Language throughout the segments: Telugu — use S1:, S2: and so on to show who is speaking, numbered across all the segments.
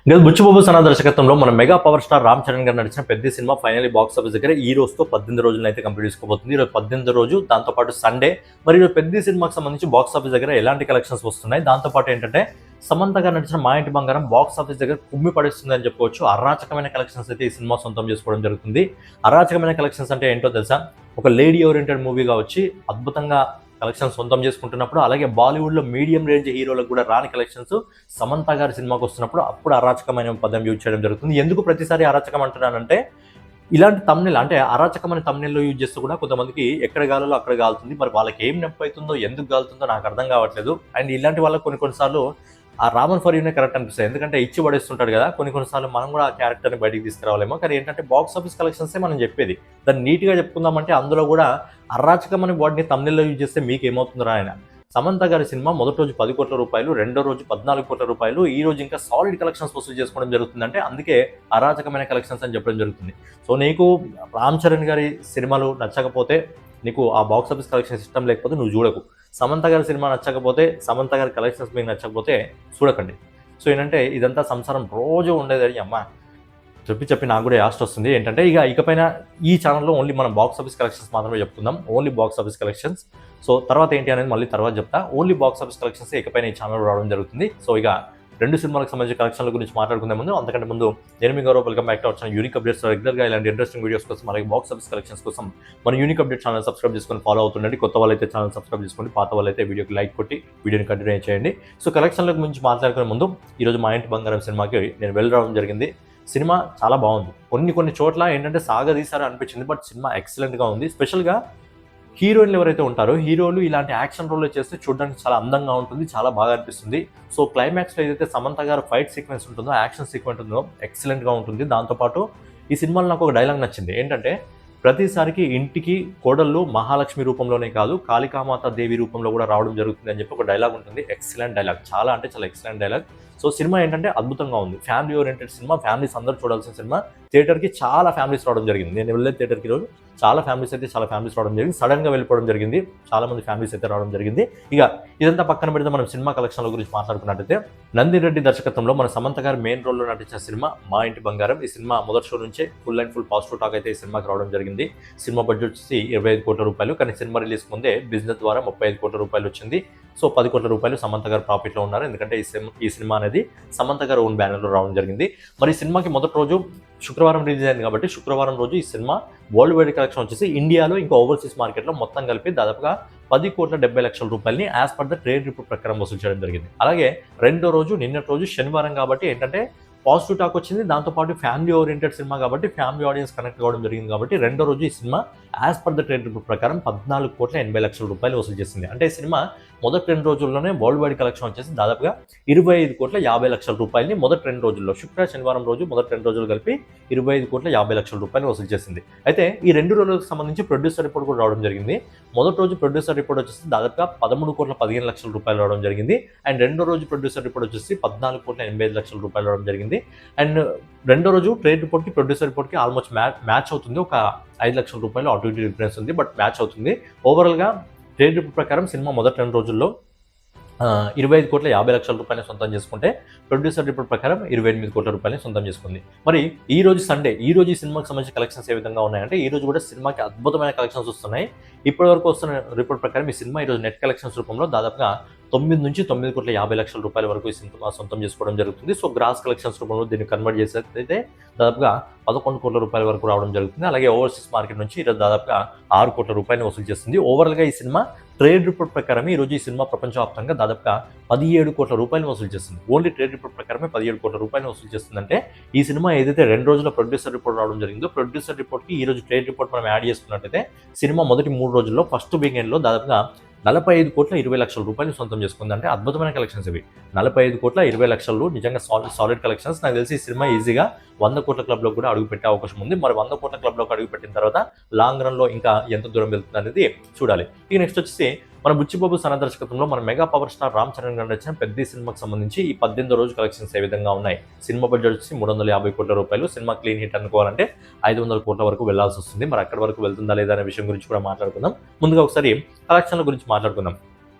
S1: ఇంకా బుచ్చిబాబు సనా దర్శకత్వంలో మన mega power star Ram Charan గారు నడిచిన పెద్ద సినిమా ఫైనల్లీ బాక్స్ ఆఫీస్ దగ్గర ఈ రోజుతో 18 రోజులను అయితే కంప్లీట్ చేసుకోబోతుంది. ఈరోజు 18 రోజు, దాంతోపాటు సండే. మరి ఈరోజు పెద్ద సినిమాకి సంబంధించి బాక్స్ ఆఫీస్ దగ్గర ఎలాంటి కలెక్షన్స్ వస్తున్నాయి, దాంతోపాటు ఏంటంటే సమంత గారు నడిచిన మా ఇంటి బంగారం బాక్స్ ఆఫీస్ దగ్గర కుమ్మి పడేస్తుంది అని చెప్పుకోవచ్చు. అరాచకమైన కలెక్షన్స్ అయితే ఈ సినిమా సొంతం చేసుకోవడం జరుగుతుంది. అరాచకమైన కలెక్షన్స్ అంటే ఏంటో తెలుసా? ఒక లేడీ ఓరియంటెడ్ మూవీగా వచ్చి అద్భుతంగా కలెక్షన్స్ సొంతం చేసుకుంటున్నప్పుడు, అలాగే బాలీవుడ్లో మీడియం రేంజ్ హీరోలకు కూడా రాని కలెక్షన్స్ సమంత గారి సినిమాకి వస్తున్నప్పుడు అప్పుడు అరాచకమైన పదం యూజ్ చేయడం జరుగుతుంది. ఎందుకు ప్రతిసారి అరాచకం అంటున్నానంటే, ఇలాంటి తమ్నెల్ అంటే అరాచకమైన తమ్నెల్లో యూజ్ చేస్తూ కూడా కొంతమందికి ఎక్కడ గాలలో అక్కడ గాలుతుంది. మరి వాళ్ళకి ఏం నొప్పి అవుతుందో, ఎందుకు గాలుతుందో నాకు అర్థం కావట్లేదు. అండ్ ఇలాంటి వాళ్ళకి కొన్నిసార్లు ఆ రామన్ ఫర్ యూనే కరెక్ట్ అనిపిస్తుంది. ఎందుకంటే ఇచ్చి పడేస్తుంటాడు కదా, కొన్నిసార్లు మనం కూడా ఆ క్యారెక్టర్ని బయటికి తీసుకురావాలేమో. కానీ ఏంటంటే బాక్స్ ఆఫీస్ కలెక్షన్సే మనం చెప్పేది, దాన్ని నీట్గా చెప్పుకుందామంటే అందులో కూడా అరాచకమని వాటిని తమ్నెల్లో యూజ్ చేస్తే మీకు ఏమవుతుందో ఆయన. సమంత గారి సినిమా మొదటి రోజు 10 కోట్ల రూపాయలు, రెండో రోజు 14 కోట్ల రూపాయలు, ఈ రోజు ఇంకా సాలిడ్ కలెక్షన్స్ వసూలు చేసుకోవడం జరుగుతుంది. అంటే అందుకే అరాచకమైన కలెక్షన్స్ అని చెప్పడం జరుగుతుంది. సో నీకు రామ్ చరణ్ గారి సినిమాలు నచ్చకపోతే, నీకు ఆ బాక్స్ ఆఫీస్ కలెక్షన్స్ ఇష్టం లేకపోతే నువ్వు చూడకు. సమంత గారి సినిమా నచ్చకపోతే, సమంత గారి కలెక్షన్స్ మీకు నచ్చకపోతే చూడకండి. సో ఏంటంటే ఇదంతా సంసారం రోజు ఉండేది. అమ్మ చెప్పి నాకు కూడా యాస్ట్ వస్తుంది. ఏంటంటే ఇకపైన ఈ ఛానల్లో ఓన్లీ మనం బాక్స్ ఆఫీస్ కలెక్షన్స్ మాత్రమే చెప్తున్నాం, only box office collections. So తర్వాత ఏంటి అనేది మళ్ళీ తర్వాత చెప్తా. ఓన్లీ బాక్స్ ఆఫీస్ కలెక్షన్స్ ఇకపైన ఈ ఛానల్లో రావడం జరుగుతుంది. సో రెండు సినిమాలకు సంబంధించిన కలెక్షన్ల గురించి మాట్లాడుకునే ముందు, అంతకంటే ముందు నేను మీ Gaurav, welcome back to our channel unique updates. రెగ్యులర్గా ఇలాంటి ఇంట్రెస్టింగ్ వీడియోస్ కోసం, అలాగే బాక్స్ ఆఫీస్ కలెక్షన్స్ కోసం మన యూనిక్ అప్డేట్ ఛానల్ సబ్స్క్రైబ్ చేసుకొని ఫాలో అవుతుండండి. కొత్త వాళ్ళైతే ఛానల్ సబ్స్క్రైబ్ చేసుకోండి, పాత వాళ్ళైతే వీడియోకి లైక్ కొట్టి వీడియోని కంటిన్యూ చేయండి. సో కలెక్షన్ల గురించి మాట్లాడుకునే ముందు, ఈరోజు మా ఇంటి బంగారం సినిమాకి నేను వెళ్ళి రావడం జరిగింది. సినిమా చాలా బాగుంది. కొన్ని చోట్ల ఏంటంటే సాగదీశారు అనిపించింది, బట్ సినిమా ఎక్సలెంట్గా ఉంది. స్పెషల్గా హీరోయిన్లు ఎవరైతే ఉంటారో, హీరోలు ఇలాంటి యాక్షన్ రోల్లో చేస్తే చూడడానికి చాలా అందంగా ఉంటుంది, చాలా బాగా అనిపిస్తుంది. సో క్లైమాక్స్లో ఏదైతే సమంత గారు ఫైట్ సీక్వెన్స్ ఉంటుందో, యాక్షన్ సీక్వెన్స్ ఉంటుందో ఎక్సలెంట్గా ఉంటుంది. దాంతోపాటు ఈ సినిమాలో నాకు ఒక డైలాగ్ నచ్చింది. ఏంటంటే, ప్రతిసారికి ఇంటికి కోడళ్ళు మహాలక్ష్మి రూపంలోనే కాదు, కాళికామాత దేవి రూపంలో కూడా రావడం జరుగుతుంది అని చెప్పి ఒక డైలాగ్ ఉంటుంది. ఎక్సలెంట్ డైలాగ్, చాలా అంటే చాలా ఎక్సలెంట్ డైలాగ్. సో సినిమా ఏంటంటే అద్భుతంగా ఉంది. ఫ్యామిలీ ఓరియంటెడ్ సినిమా, ఫ్యామిలీస్ అందరూ చూడాల్సిన సినిమా. థియేటర్కి చాలా ఫ్యామిలీస్ రావడం జరిగింది. నేను వెళ్ళే థియేటర్కి రోజు చాలా ఫ్యామిలీస్ రావడం జరిగింది. సడన్గా వెళ్ళిపోవడం జరిగింది, చాలా మంది ఫ్యామిలీస్ అయితే రావడం జరిగింది. ఇదంతా పక్కన పెడితే మనం సినిమా కలెక్షన్ల గురించి మాట్లాడుకున్నట్టయితే, నందిరెడ్డి దర్శకత్వంలో మన సమంత గారు మెయిన్ రోల్లో నటించిన సినిమా మా ఇంటి బంగారం. ఈ సినిమా మొదటి షో నుంచే full and full positive talk అయితే ఈ సినిమాకి రావడం జరిగింది. సినిమా బడ్జెట్ వచ్చి 25 కోట్ల రూపాయలు, కానీ సినిమా రిలీజ్ ముందే బిజినెస్ ద్వారా 35 కోట్ల రూపాయలు వచ్చింది. సో 10 కోట్ల రూపాయలు సమంత గారు ప్రాఫిట్లో ఉన్నారు, ఎందుకంటే ఈ సినిమా అనేది సమంత గారు ఓన్ బ్యానర్లో రావడం జరిగింది. మరి సినిమాకి మొదటి రోజు శుక్రవారం రిలీజ్ అయింది కాబట్టి, శుక్రవారం రోజు ఈ సినిమా వరల్డ్ వైడ్ కలెక్షన్ వచ్చేసి ఇండియాలో ఇంకా ఓవర్సీస్ మార్కెట్లో మొత్తం కలిపి దాదాపుగా 10,70,00,000 రూపాయలని as per the trade report ప్రకారం వసూలు చేయడం జరిగింది. అలాగే రెండో రోజు, నిన్నటి రోజు శనివారం కాబట్టి ఏంటంటే పాజిటివ్ టాక్ వచ్చింది. దాంతోపాటు ఫ్యామిలీ ఓరియంటెడ్ సినిమా కాబట్టి, ఫ్యామిలీ ఆడియన్స్ కనెక్ట్ కావడం జరిగింది కాబట్టి, రెండో రోజు ఈ cinema as per the trade report ప్రకారం 14,80,00,000 రూపాయలు వసూలు చేసింది. అంటే ఈ సినిమా మొదటి 2 రోజుల్లోనే వరల్డ్ వైడ్ కలెక్షన్ వచ్చేసి దాదాపుగా 25,50,00,000 రూపాయలని మొదటి 2 రోజుల్లో, శుక్ర శనివారం రోజు మొదటి 2 రోజులు కలిపి 25,50,00,000 రూపాయలు వసూలు చేసింది. అయితే ఈ 2 రోజులకు సంబంధించి ప్రొడ్యూసర్ రిపోర్ట్ కూడా రావడం జరిగింది. మొదటి రోజు ప్రొడ్యూసర్ రిపోర్ట్ వచ్చేసి దాదాపుగా 13,15,00,000 రూపాయలు రావడం జరిగింది. అండ్ రెండో రోజు ప్రొడ్యూసర్ రిపోర్ట్ వచ్చేసి 14,85,00,000 రూపాయలు రావడం జరిగింది. అండ్ రెండో రోజు ట్రేడ్ రిపోర్ట్కి ప్రొడ్యూసర్ రిపోర్ట్కి ఆల్మోస్ట్ మ్యాచ్ అవుతుంది. ఒక 5,00,000 రూపాయలు అటు ఇటు డిఫరెన్స్ ఉంది, బట్ మ్యాచ్ అవుతుంది. ఓవరాల్గా ట్రేడ్ రిపోర్ట్ ప్రకారం సినిమా మొదటి 2 రోజుల్లో 25,50,00,000 రూపాయలు సొంతం చేసుకుంటే, ప్రొడ్యూసర్ రిపోర్ట్ ప్రకారం 28 కోట్ల రూపాయలని సొంతం చేసుకుంది. మరి ఈ రోజు సండే, ఈ రోజు ఈ సినిమాకి సంబంధించిన కలెక్షన్స్ ఏ విధంగా ఉన్నాయంటే, ఈ రోజు కూడా సినిమాకి అద్భుతమైన కలెక్షన్స్ వస్తున్నాయి. ఇప్పటివరకు వస్తున్న రిపోర్ట్ ప్రకారం ఈ సినిమా ఈరోజు నెట్ కలెక్షన్స్ రూపంలో దాదాపుగా 9 నుంచి 9,50,00,000 రూపాయల వరకు ఈ సినిమా సొంతం చేసుకోవడం జరుగుతుంది. సో గ్రాస్ కలెక్షన్స్ రూపంలో దీన్ని కన్వర్ట్ చేసేదైతే దాదాపుగా 11 కోట్ల రూపాయల వరకు రావడం జరుగుతుంది. అలాగే ఓవర్సీస్ మార్కెట్ నుంచి ఈరోజు దాదాపుగా 6 కోట్ల రూపాయలు వసూలు చేస్తుంది. ఓవరాల్గా ఈ సినిమా ట్రేడ్ రిపోర్ట్ ప్రకారం ఈరోజు ఈ సినిమా ప్రపంచవ్యాప్తంగా దాదాపుగా 17 కోట్ల రూపాయలు వసూలు చేస్తుంది. ఓన్లీ ట్రేడ్ రిపోర్ట్ ప్రకారమే 17 కోట్ల రూపాయలు వసూలు చేస్తుందంటే, ఈ సినిమా ఏదైతే 2 రోజుల ప్రొడ్యూసర్ రిపోర్ట్ రావడం జరిగిందో, ప్రొడ్యూసర్ రిపోర్ట్కి ఈ రోజు ట్రేడ్ రిపోర్ట్ మనం యాడ్ చేసుకున్నట్టయితే, సినిమా మొదటి 3 రోజుల్లో ఫస్ట్ వీకెండ్లో దాదాపుగా 45,20,00,000 రూపాయలు సొంతం చేసుకుంది. అంటే అద్భుతమైన కలెక్షన్స్ ఇవి. 45,20,00,000 నిజంగా సాలిడ్ కలెక్షన్స్. నాకు తెలిసి ఈ సినిమా ఈజీగా 100 కోట్ల క్లబ్లో కూడా అడుగు పెట్టే అవకాశం ఉంది. మరి 100 కోట్ల క్లబ్లోకి అడుగు పెట్టిన తర్వాత లాంగ్ రన్లో ఇంకా ఎంత దూరం వెళ్తుంది అనేది చూడాలి. నెక్స్ట్ వచ్చేసి మన బుచ్చిబాబు సనా దర్శకత్వంలో మన mega power star Ram Charan గారు నడిచిన పెద్ద సినిమాకి సంబంధించి ఈ 18 రోజు కలెక్షన్స్ ఏ విధంగా ఉన్నాయి. సినిమా బడ్జెట్ వచ్చి 350 కోట్ల రూపాయలు. సినిమా క్లీన్ హిట్ అనుకోవాలంటే 500 కోట్ల వరకు వెళ్లాల్సి వస్తుంది. మరి అక్కడి వరకు వెళ్తుందా లేదా అనే విషయం గురించి కూడా మాట్లాడుకుందాం. ముందుగా ఒకసారి కలెక్షన్ల గురించి మాట్లాడుకుందాం.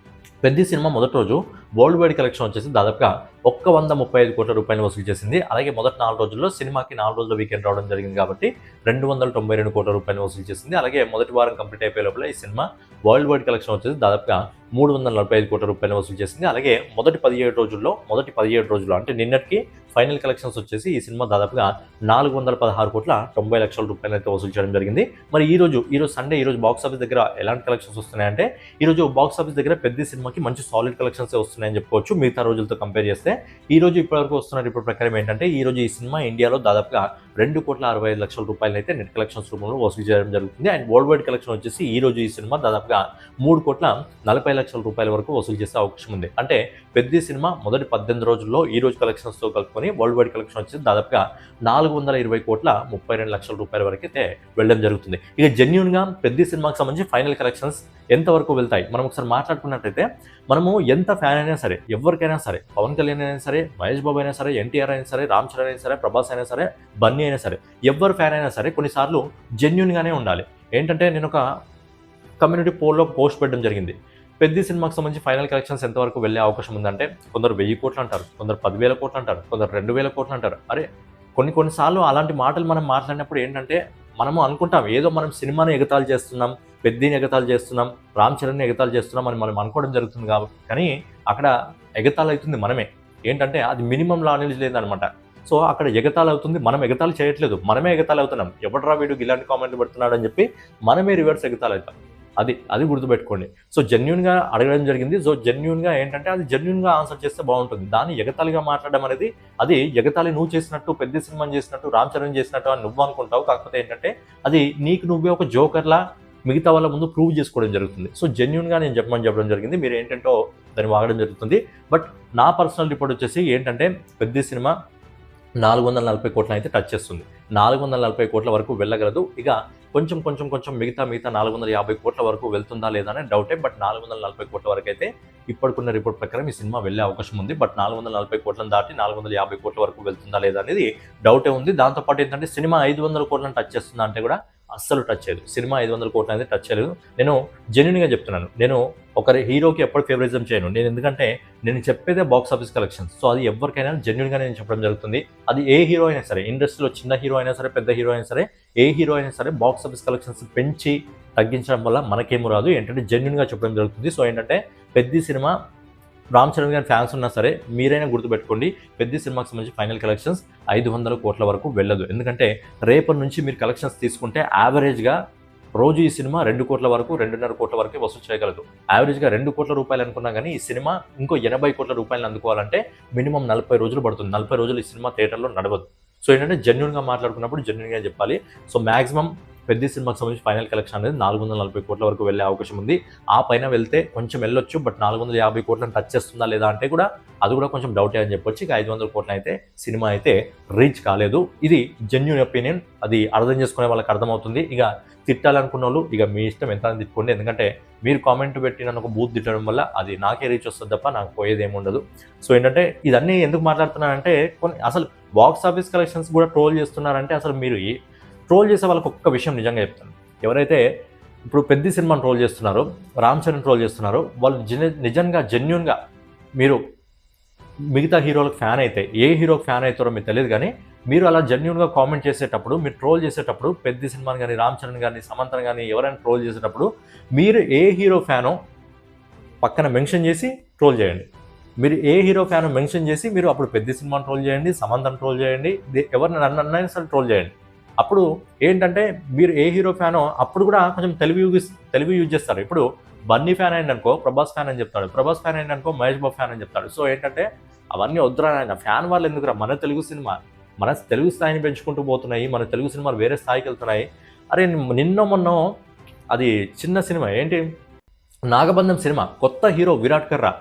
S1: పెద్ది సినిమా మొదటి రోజు వరల్డ్ వైడ్ కలెక్షన్ వచ్చేసి దాదాపుగా 135 కోట్ల రూపాయలు వసూలు చేసింది. అలాగే మొదటి 4 రోజుల్లో సినిమాకి 4 రోజుల వీకెండ్ రావడం జరిగింది కాబట్టి 292 కోట్ల రూపాయలు వసూలు చేసింది. అలాగే మొదటి వారం కంప్లీట్ అయిపోయే లోపల ఈ సినిమా వరల్డ్ వైడ్ కలెక్షన్ వచ్చేసి దాదాపుగా 345 కోట్ల రూపాయలు వసూలు చేసింది. అలాగే మొదటి 17 రోజుల్లో అంటే నిన్నటికి ఫైనల్ కలెక్షన్స్ వచ్చేసి ఈ సినిమా దాదాపుగా 416 కోట్ల 90 లక్షల రూపాయలు అయితే వసూలు చేయడం జరిగింది. మరి ఈ రోజు సండే బాక్స్ ఆఫీస్ దగ్గర ఎలాంటి కలెక్షన్స్ వస్తున్నాయంటే ఈరోజు బాక్స్ ఆఫీస్ దగ్గర పెద్ద సినిమాకి మంచి సాలిడ్ కలెక్షన్స్ వస్తున్నాయని చెప్పుకోవచ్చు మిగతా రోజులతో కంపేర్ చేస్తే. ఈ రోజు ఇప్పటివరకు వస్తున్న రిపోర్ట్ ప్రకారం ఏంటంటే ఈ రోజు ఈ సినిమా ఇండియాలో దాదాపుగా 2,65 లక్షల రూపాయలు అయితే నెట్ కలెక్షన్స్ రూపంలో వసూలు చేయడం జరుగుతుంది. అండ్ వరల్డ్ వైడ్ కలెక్షన్ వచ్చేసి ఈ రోజు ఈ సినిమా దాదాపుగా 3,40 లక్షల రూపాయల వరకు వసూలు చేసే అవకాశం ఉంది. అంటే పెద్ద సినిమా మొదటి 18 రోజుల్లో ఈ రోజు కలెక్షన్స్తో కలుపుకొని వరల్డ్ వైడ్ కలెక్షన్ వచ్చేసి దాదాపుగా 420 కోట్ల 32 లక్షల రూపాయల వరకు అయితే వెళ్ళడం జరుగుతుంది. ఇక జెన్యూన్గా పెద్ద సినిమాకి సంబంధించి ఫైనల్ కలెక్షన్స్ ఎంతవరకు వెళ్తాయి మనం ఒకసారి మాట్లాడుకున్నట్టయితే, మనము ఎంత ఫ్యాన్ అయినా సరే, ఎవరికైనా సరే, పవన్ కళ్యాణ్ అయినా సరే, మహేష్ బాబు అయినా సరే, ఎన్టీఆర్ అయినా సరే, రామ్ చరణ్ అయినా సరే, ప్రభాస్ అయినా సరే, బన్నీ అయినా సరే, ఎవరు ఫ్యాన్ అయినా సరే కొన్నిసార్లు జెన్యూన్గానే ఉండాలి. ఏంటంటే నేను ఒక కమ్యూనిటీ పోల్లో పోస్ట్ పెట్టడం జరిగింది. పెద్ద సినిమాకి సంబంధించి ఫైనల్ కలెక్షన్స్ ఎంతవరకు వెళ్ళే అవకాశం ఉందంటే కొందరు 1000 కోట్లు అంటారు, కొందరు 10,000 కోట్లు అంటారు, కొందరు 2,000 కోట్లు అంటారు. అరే కొన్నిసార్లు అలాంటి మాటలు మనం మాట్లాడినప్పుడు ఏంటంటే మనము అనుకుంటాం ఏదో మనం సినిమాని ఎగతాళి చేస్తున్నాం, పెద్దని ఎగతాళి చేస్తున్నాం, రామ్ చరణ్ని ఎగతాళి చేస్తున్నాం అని మనం అనుకోవడం జరుగుతుంది కాబట్టి, కానీ అక్కడ ఎగతాళి అవుతుంది మనమే. ఏంటంటే అది మినిమం నాలెడ్జ్ లేదనమాట. సో అక్కడ ఎగతాళి అవుతుంది, మనం ఎగతాళి చేయట్లేదు, మనమే ఎగతాళి అవుతున్నాం. ఎవడరా వీడు ఇలాంటి కామెంట్లు పెడుతున్నాడు అని చెప్పి మనమే రివర్స్ ఎగతాళి అవుతాం. అది గుర్తుపెట్టుకోండి. సో జెన్యూన్గా అడగడం జరిగింది. సో జెన్యూన్గా ఏంటంటే అది జెన్యూన్గా ఆన్సర్ చేస్తే బాగుంటుంది. దాన్ని ఎగతాళిగా మాట్లాడడం అనేది అది ఎగతాళి నువ్వు చేసినట్టు, పెద్ద సినిమాని చేసినట్టు, రామ్ చరణ్ చేసినట్టు అని నువ్వు అనుకుంటావు. కాకపోతే ఏంటంటే అది నీకు నువ్వే ఒక జోకర్లా మిగతా వాళ్ళ ముందు ప్రూవ్ చేసుకోవడం జరుగుతుంది. సో జెన్యూన్గా నేను చెప్పడం జరిగింది. మీరు ఏంటంటో దాన్ని వాగడం జరుగుతుంది. బట్ నా పర్సనల్ రిపోర్ట్ వచ్చేసి ఏంటంటే పెద్ద సినిమా 440 కోట్ల అయితే టచ్ చేస్తుంది. 440 కోట్ల వరకు వెళ్ళగలదు. ఇక కొంచెం మిగతా 450 కోట్ల వరకు వెళ్తుందా లేదా అనే డౌటే. బట్ 440 కోట్ల వరకు అయితే ఇప్పటికున్న రిపోర్ట్ ప్రకారం ఈ సినిమా వెళ్ళే అవకాశం ఉంది. బట్ 440 కోట్లను దాటి 450 కోట్ల వరకు వెళ్తుందా లేదా అనేది డౌటే ఉంది. దాంతోపాటు ఏంటంటే సినిమా 500 కోట్లను టచ్ చేస్తుందా అంటే కూడా అస్సలు టచ్ చేయదు. సినిమా 500 కోట్లు అనేది టచ్ చేయలేదు. నేను జెన్యూన్గా చెప్తున్నాను. నేను ఒకరి హీరోకి ఎప్పుడు ఫేవరిజం చేయను నేను, ఎందుకంటే నేను చెప్పేదే బాక్స్ ఆఫీస్ కలెక్షన్స్. సో అది ఎవరికైనా జెన్యూన్గా నేను చెప్పడం జరుగుతుంది. అది ఏ హీరో అయినా సరే, ఇండస్ట్రీలో చిన్న హీరో అయినా సరే, పెద్ద హీరో అయినా సరే, ఏ హీరో అయినా సరే బాక్స్ ఆఫీస్ కలెక్షన్స్ పెంచి తగ్గించడం వల్ల మనకేమో రాదు. ఏంటంటే జెన్యూన్గా చెప్పడం జరుగుతుంది. సో ఏంటంటే పెద్ద సినిమా రామ్ చరణ్ గారి ఫ్యాన్స్ ఉన్నా సరే మీరైనా గుర్తుపెట్టుకోండి, పెద్ద సినిమాకి సంబంధించి ఫైనల్ కలెక్షన్స్ 500 కోట్ల వరకు వెళ్ళదు. ఎందుకంటే రేపటి నుంచి మీరు కలెక్షన్స్ తీసుకుంటే యావరేజ్గా రోజు ఈ సినిమా 2 కోట్ల వరకు, 2.5 కోట్ల వరకు వసూలు చేయగలదు. యావరేజ్గా 2 కోట్ల రూపాయలు అనుకున్నా కానీ ఈ సినిమా ఇంకో 80 కోట్ల రూపాయలు అందుకోవాలంటే మినిమం 40 రోజులు పడుతుంది. 40 రోజులు ఈ సినిమా థియేటర్లో నడవదు. సో ఏంటంటే జెన్యూన్గా మాట్లాడుకున్నప్పుడు జెన్యూన్గా చెప్పాలి. సో మ్యాక్సిమం పెద్ద సినిమాకి సంబంధించి ఫైనల్ కలెక్షన్ అనేది 440 కోట్ల వరకు వెళ్ళే అవకాశం ఉంది. ఆ పైన వెళ్తే కొంచెం వెళ్ళొచ్చు. బట్ 450 కోట్లను టచ్ చేస్తుందా లేదా అంటే కూడా అది కూడా కొంచెం డౌటే అని చెప్పొచ్చు. ఇక 500 కోట్ల అయితే సినిమా అయితే రీచ్ కాలేదు. ఇది జెన్యూన్ ఒపీనియన్. అది అర్థం చేసుకునే వాళ్ళకి అర్థమవుతుంది. ఇక తిట్టాలనుకున్న వాళ్ళు ఇక మీ ఇష్టం ఎంత తిట్టుకోండి. ఎందుకంటే మీరు కామెంట్ పెట్టి నన్ను ఒక బూత్ తిట్టడం వల్ల అది నాకే రీచ్ వస్తుంది తప్ప నాకు పోయేది ఏమి ఉండదు. సో ఏంటంటే ఇదన్నీ ఎందుకు మాట్లాడుతున్నానంటే అసలు బాక్స్ ఆఫీస్ కలెక్షన్స్ కూడా ట్రోల్ చేస్తున్నారంటే అసలు మీరు ట్రోల్ చేసే వాళ్ళకి ఒక్క విషయం నిజంగా చెప్తాను. ఎవరైతే ఇప్పుడు పెద్ద సినిమాని ట్రోల్ చేస్తున్నారో, రామ్ చరణ్ ట్రోల్ చేస్తున్నారో, వాళ్ళు నిజంగా జెన్యూన్గా మీరు మిగతా హీరోలకు ఫ్యాన్ అయితే, ఏ హీరోకి ఫ్యాన్ అవుతారో మీకు తెలియదు కానీ మీరు అలా జెన్యూన్గా కామెంట్ చేసేటప్పుడు, మీరు ట్రోల్ చేసేటప్పుడు పెద్ద సినిమాని కానీ, రామ్ చరణ్ కానీ, సమంతను కానీ ఎవరైనా ట్రోల్ చేసేటప్పుడు మీరు ఏ హీరో ఫ్యానో పక్కన మెన్షన్ చేసి ట్రోల్ చేయండి. మీరు ఏ హీరో ఫ్యానో మెన్షన్ చేసి మీరు అప్పుడు పెద్ద సినిమాని ట్రోల్ చేయండి, సమంతను ట్రోల్ చేయండి, ఎవరిని నన్నైనా సరే ట్రోల్ చేయండి. అప్పుడు ఏంటంటే మీరు ఏ హీరో ఫ్యానో అప్పుడు కూడా కొంచెం తెలుగు యూజ్ చేస్తారు. ఇప్పుడు బన్నీ ఫ్యాన్ అయిందనుకో ప్రభాస్ ఫ్యాన్ అని చెప్తాడు, ప్రభాస్ ఫ్యాన్ అయిందనుకో మహేష్ బాబు ఫ్యాన్ అని చెప్తాడు. సో ఏంటంటే అవన్నీ వద్దురా ఆయన ఫ్యాన్ వాళ్ళు ఎందుకురా, మన తెలుగు స్థాయిని పెంచుకుంటూ పోతున్నాయి, మన తెలుగు సినిమాలు వేరే స్థాయికి వెళ్తున్నాయి. అరే మొన్న అది చిన్న సినిమా ఏంటి నాగబంధం సినిమా, కొత్త హీరో విరాట్ కర్రా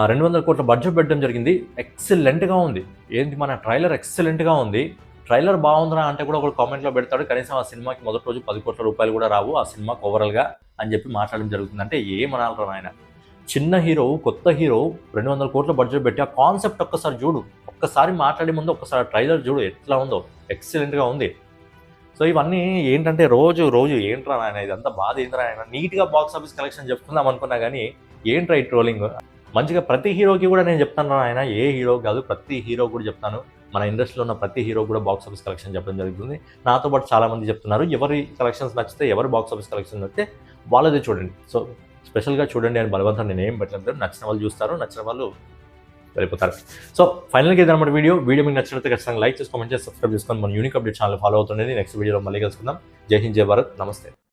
S1: 200 కోట్ల బడ్జెట్ పెట్టడం జరిగింది. ఎక్సలెంట్గా ఉంది. ఏంటి మన ట్రైలర్ ఎక్సలెంట్గా ఉంది. ట్రైలర్ బాగుందిరా అంటే కూడా ఒకడు కామెంట్లో పెడతాడు, కనీసం ఆ సినిమాకి మొదటి రోజు 10 కోట్ల రూపాయలు కూడా రావు ఆ సినిమాకి ఓవరాల్గా అని చెప్పి మాట్లాడడం జరుగుతుంది. అంటే ఏమనాలరా ఆయన, చిన్న హీరో, కొత్త హీరో 200 కోట్ల బడ్జెట్ పెట్టి ఆ కాన్సెప్ట్ ఒక్కసారి చూడు, ఒక్కసారి మాట్లాడే ముందు ఒక్కసారి ట్రైలర్ చూడు ఎట్లా ఉందో, ఎక్సలెంట్గా ఉంది. సో ఇవన్నీ ఏంటంటే రోజు ఏంట్రా ఆయన ఇదంతా బాధ ఏంద్రా ఆయన, నీట్గా బాక్స్ ఆఫీస్ కలెక్షన్ చెప్పుకుందాం అనుకున్నా కానీ ఏంట్రా ఈ ట్రోలింగ్? మంచిగా ప్రతి హీరోకి కూడా నేను చెప్తాను, ఆయన ఏ హీరో కాదు, ప్రతి హీరో కూడా చెప్తాను. మన ఇండస్ట్రీలో ఉన్న ప్రతి హీరో కూడా బాక్స్ ఆఫీస్ కలెక్షన్ చెప్పడం జరుగుతుంది. నాతో పాటు చాలామంది చెప్తున్నారు, ఎవరి కలెక్షన్స్ నచ్చితే, ఎవరి బాక్స్ ఆఫీస్ కలెక్షన్ నచ్చితే వాళ్ళదే చూడండి. సో స్పెషల్గా చూడండి అని బలవంతం నేను ఏం పెట్టలేదు. నచ్చిన వాళ్ళు చూస్తారు, నచ్చిన వాళ్ళు వెళ్ళిపోతారు. సో ఫైనల్గా ఇది అన్నమాట వీడియో మీకు నచ్చినట్లయితే ఖచ్చితంగా లైక్ చేసి, కామెంట్ చేసి, సబ్స్క్రైబ్ చేసుకొని మన యూనిక్ అప్డేట్ ఛానల్ ఫాలో అవుతుండండి. నెక్స్ట్ వీడియోలో మళ్ళీ కలుసుకుందాం. జై హింద్, జై భారత్, నమస్తే.